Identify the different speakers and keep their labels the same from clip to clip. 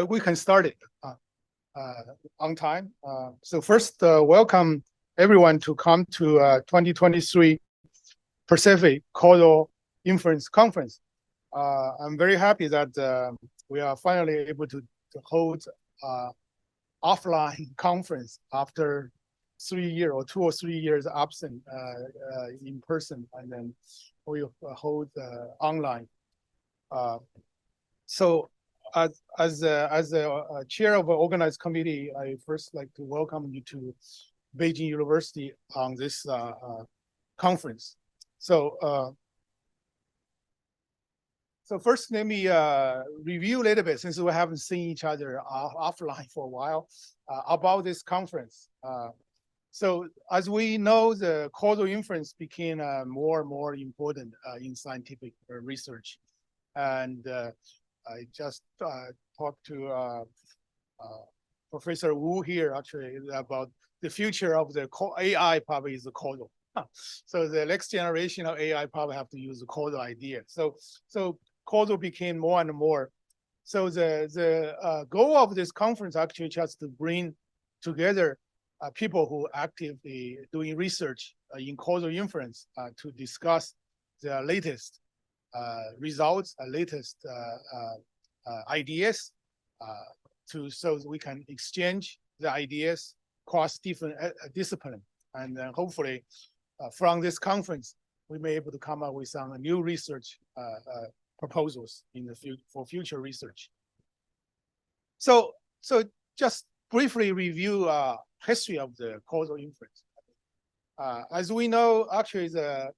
Speaker 1: we can start it on time. So first, welcome everyone to come to 2023 Pacific Causal Inference Conference. I'm very happy that we are finally able to hold offline conference after 2 or 3 years absent in person, and then we hold online. So as a chair of an organized committee, I first like to welcome you to Beijing University on this conference. So first, let me review a little bit, since we haven't seen each other offline for a while, about this conference. So as we know, the causal inference became more and more important in scientific research. And I just talked to Professor Wu here actually about the future of the AI probably is the causal. So the next generation of AI probably have to use the causal idea. So causal became more and more. So the goal of this conference actually just to bring together people who actively doing research in causal inference to discuss the latest results, latest ideas, so we can exchange the ideas across different disciplines, and then hopefully from this conference we may be able to come up with some new research proposals in the for future research. So just briefly review history of the causal inference. As we know, actually the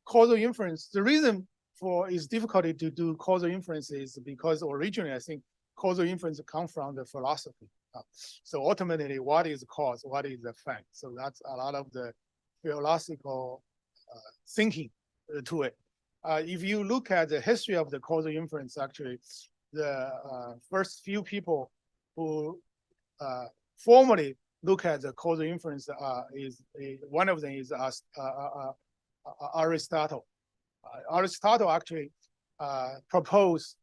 Speaker 1: causal inference, the reason for its difficulty to do causal inference is because originally I think causal inference comes from the philosophy. So ultimately, what is cause, what is effect? So that's a lot of the philosophical thinking to it. If you look at the history of the causal inference, actually, the first few people who formally look at the causal inference one of them is Aristotle. Aristotle actually proposed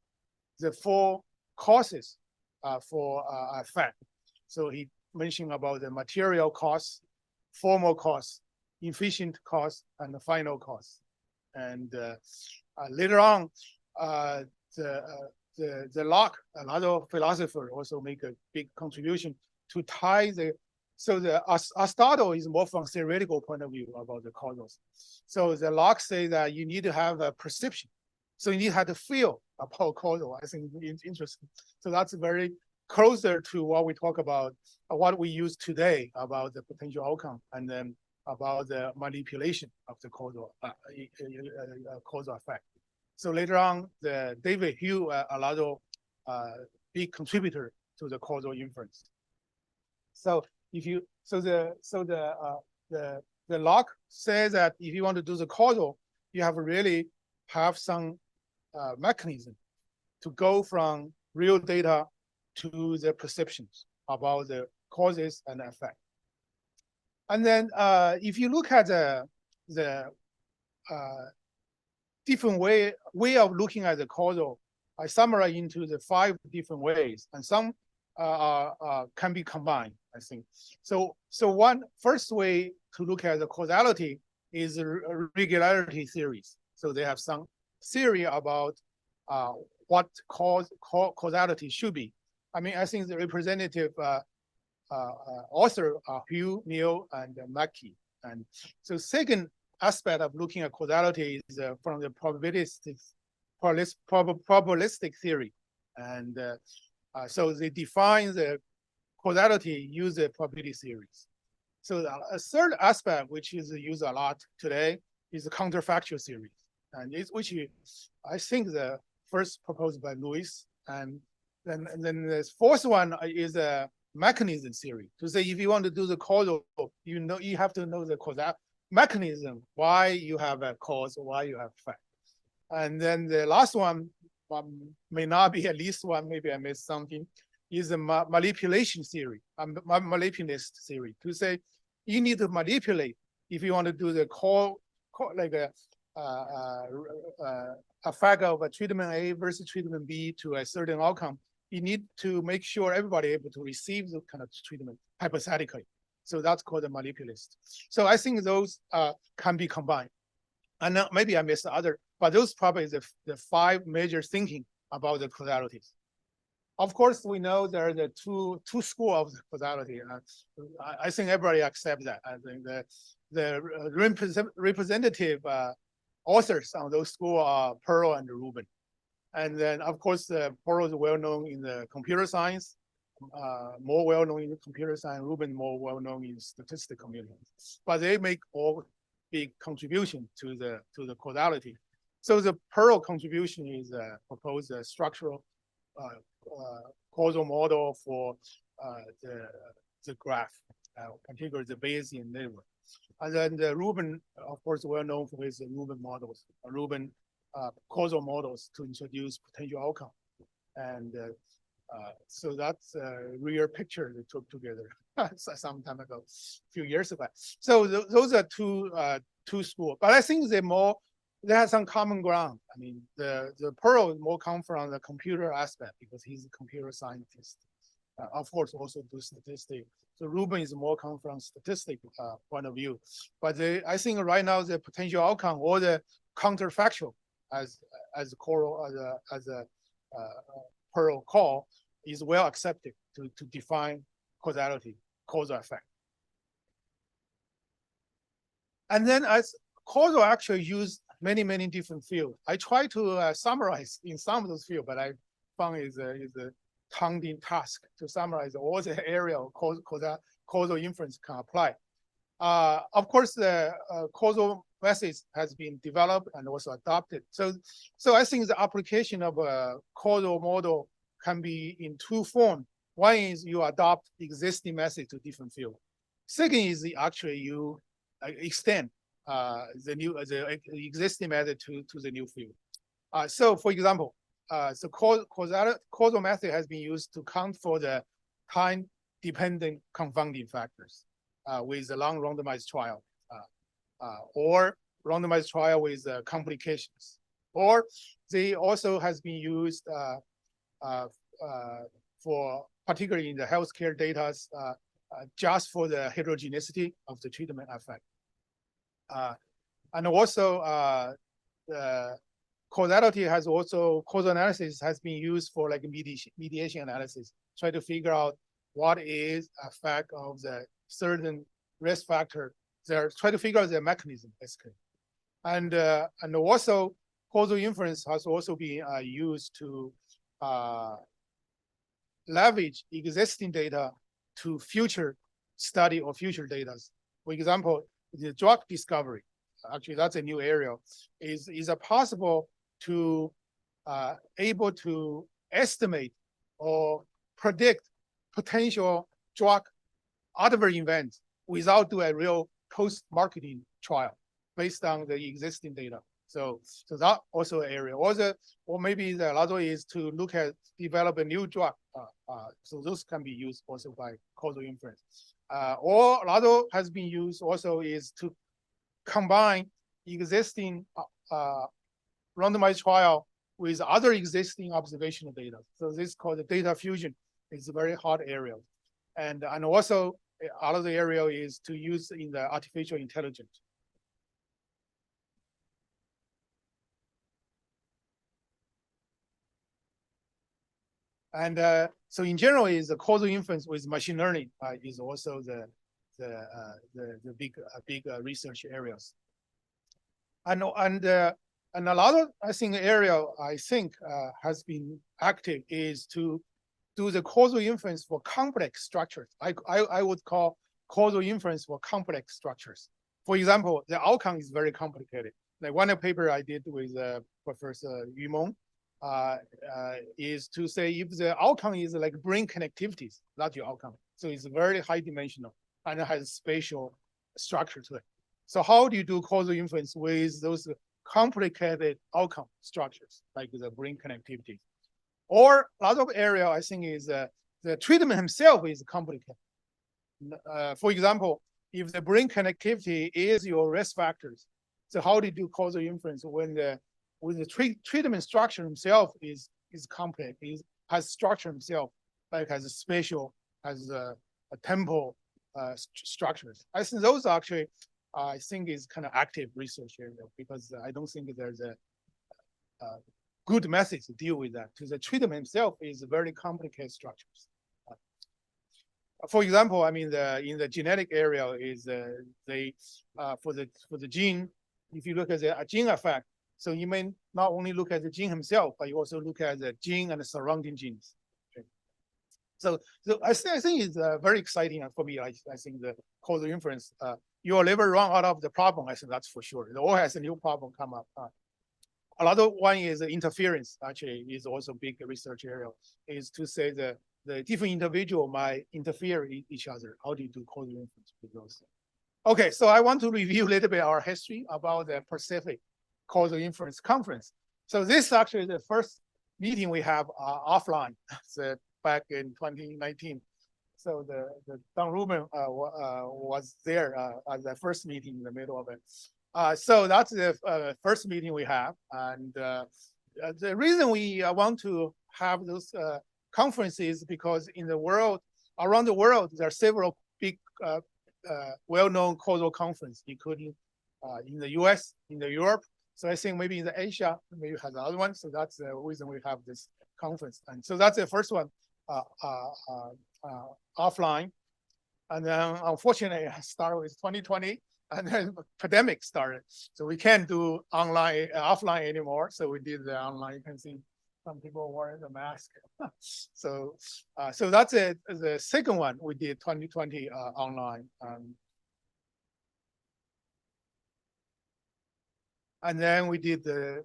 Speaker 1: the 4 causes for effect. So he mentioned about the material cause, formal cause, efficient cause, and the final cause. And later on, the Locke, another philosopher, also make a big contribution to tie the. So the Aristotle is more from theoretical point of view about the causals. So the Locke say that you need to have a perception. So you need to have to feel about causal. I think it's interesting. So that's very closer to what we talk about, what we use today about the potential outcome, and then about the manipulation of the causal effect. So later on, the David Hume, another big contributor to the causal inference. So the Locke says that if you want to do the causal, you have to really have some mechanism to go from real data to the perceptions about the causes and effect. And then if you look at the different way of looking at the causal, I summarize into the 5 different ways, and some can be combined, I think. So one first way to look at the causality is regularity theories. So they have some theory about what causality should be. I mean, I think the representative author are Hume, Neal, and Mackey. And so second aspect of looking at causality is from the probabilistic theory. And so they define the causality using probability theories. So a third aspect, which is used a lot today, is the counterfactual theory, and which I think the first proposed by Lewis. And then the fourth one is a mechanism theory. To say if you want to do the causal, you have to know the causal mechanism, why you have a cause, why you have effect. And then the last one may not be at least one, maybe I missed something, is a manipulation theory, manipulist theory. To say you need to manipulate if you want to do the like a effect of a treatment A versus treatment B to a certain outcome. you need to make sure everybody able to receive the kind of treatment hypothetically. So that's called a manipulist. So I think those can be combined. And maybe I missed the other, but those probably the 5 major thinking about the causalities. Of course, we know there are the two schools of the causality. I think everybody accepts that. I think the representative authors on those schools are Pearl and Rubin. And then, of course, Pearl is well known in the computer science, more well known in computer science. Rubin more well known in statistical community. But they make all big contribution to the causality. So the Pearl contribution is proposed a structural causal model for the graph, particularly the Bayesian network. And then the Rubin, of course, well known for his Rubin models, Rubin causal models to introduce potential outcome. And so that's a real picture they took together some time ago, a few years ago. So those are two schools, but I think they have some common ground. I mean, the Pearl more come from the computer aspect because he's a computer scientist. Of course, also do statistics. So Rubin is more come from statistic point of view. But I think right now the potential outcome or the counterfactual as a Pearl call is well accepted to define causality, causal effect. And then as causal actually use many different fields. I try to summarize in some of those fields, but I found is a daunting task to summarize all the area of causal inference can apply. Of course, the causal methods has been developed and also adopted. So I think the application of a causal model can be in 2 forms. One is you adopt existing method to different field. Second is actually you extend the existing method to the new field. So for example, the causal method has been used to count for the time-dependent confounding factors with the long randomized trial, or randomized trial with complications. Or they also has been used for particularly in the healthcare data just for the heterogeneity of the treatment effect. And also the causality has also, causal analysis has been used for like mediation analysis, try to figure out what is effect of the certain risk factor there, try to figure out the mechanism basically. And also causal inference has also been used to leverage existing data to future study or future data. For example, the drug discovery, actually that's a new area, is it possible to able to estimate or predict potential drug adverse events without doing a real post-marketing trial based on the existing data. So that also an area. Or maybe the other is to look at develop a new drug. So those can be used also by causal inference. Or another has been used also is to combine existing randomized trial with other existing observational data. So this is called the data fusion. It's a very hard area. And also another area is to use in the artificial intelligence. And so in general, is the causal inference with machine learning is also the big research areas. And a lot of area has been active is to do the causal inference for complex structures. I would call causal inference for complex structures. For example, the outcome is very complicated. Like one paper I did with Professor Yumeng is to say if the outcome is like brain connectivities, that's your outcome. So it's very high dimensional and it has spatial structure to it. So how do you do causal inference with those complicated outcome structures like the brain connectivity? Or a lot of area I think is the treatment himself is complicated. For example, if the brain connectivity is your risk factors, so how do you do causal inference when the treatment structure himself is complex, is has structure himself, like has a spatial, has a temporal structures. I think those actually, I think is kind of active research area because I don't think there's a good method to deal with that. Because the treatment itself is very complicated structures. For example, I mean, in the genetic area is for the gene, if you look at the gene effect, so you may not only look at the gene himself, but you also look at the gene and the surrounding genes. Okay. So I think it's very exciting for me. I think the causal inference, you will never run out of the problem. I think that's for sure. It always has a new problem come up. Another one is interference. Actually, is also a big research area. Is to say the different individual might interfere with each other. How do you do causal inference with those? Okay, so I want to review a little bit our history about the Pacific Causal Inference Conference. So this is actually the first meeting we have offline so back in 2019. So the Don Rubin was there at the first meeting in the middle of it. So that's the first meeting we have. And the reason we want to have those conferences because in the world, around the world, there are several big well-known causal conferences, including in the US, in the Europe. So I think maybe in the Asia, maybe has another one. So that's the reason we have this conference. And so that's the first one offline. And then unfortunately, I started with 2020 and then the pandemic started. So we can't do online, offline anymore. So we did the online. You can see some people wearing the mask. So that's it. The second one we did 2020 online. And then we did the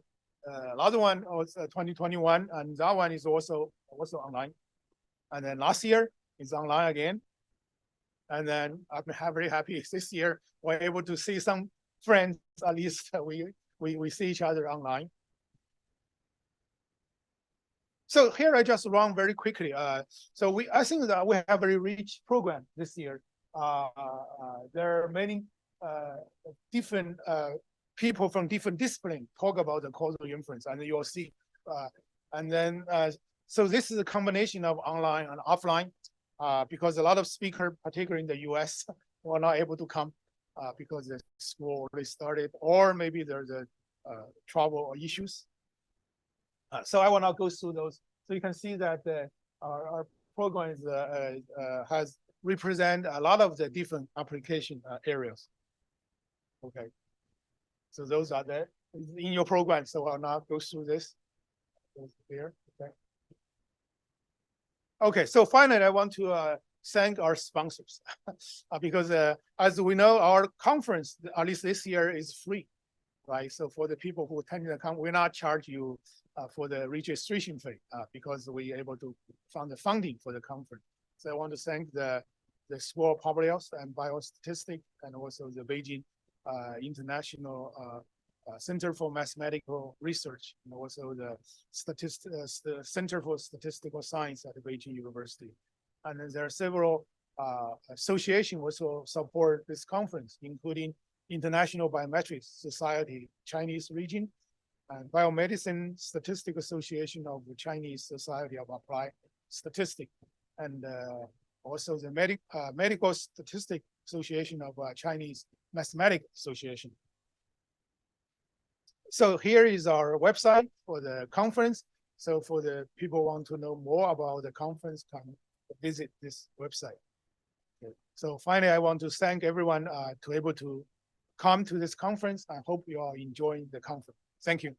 Speaker 1: other one was 2021, and that one is also online. And then last year is online again. And then I'm very happy this year we're able to see some friends. At least we see each other online. So here I just run very quickly. So I think that we have a very rich program this year. There are many different people from different disciplines talk about the causal inference, and you'll see. And then, so this is a combination of online and offline, because a lot of speakers, particularly in the US, were not able to come because the school already started, or maybe there's a travel or issues. So I will not go through those. So you can see that our program is, has represent a lot of the different application areas. Okay. So those are there in your program. So I'll not go through this. Here. Okay. Okay. So finally, I want to thank our sponsors because as we know, our conference, at least this year, is free, right? So for the people who attend the conference, we're not charge you for the registration fee because we're able to fund the funding for the conference. So I want to thank the School of Public Health and Biostatistics and also the Beijing International Center for Mathematical Research, and also the Center for Statistical Science at the Beijing University. And then there are several associations also support this conference, including International Biometrics Society Chinese region, and Biomedicine Statistics Association of the Chinese Society of Applied Statistics, and also the Medical Statistics Association of Chinese Mathematics Association. So here is our website for the conference. So for the people who want to know more about the conference, come visit this website. Okay. So finally, I want to thank everyone to able to come to this conference. I hope you are enjoying the conference. Thank you.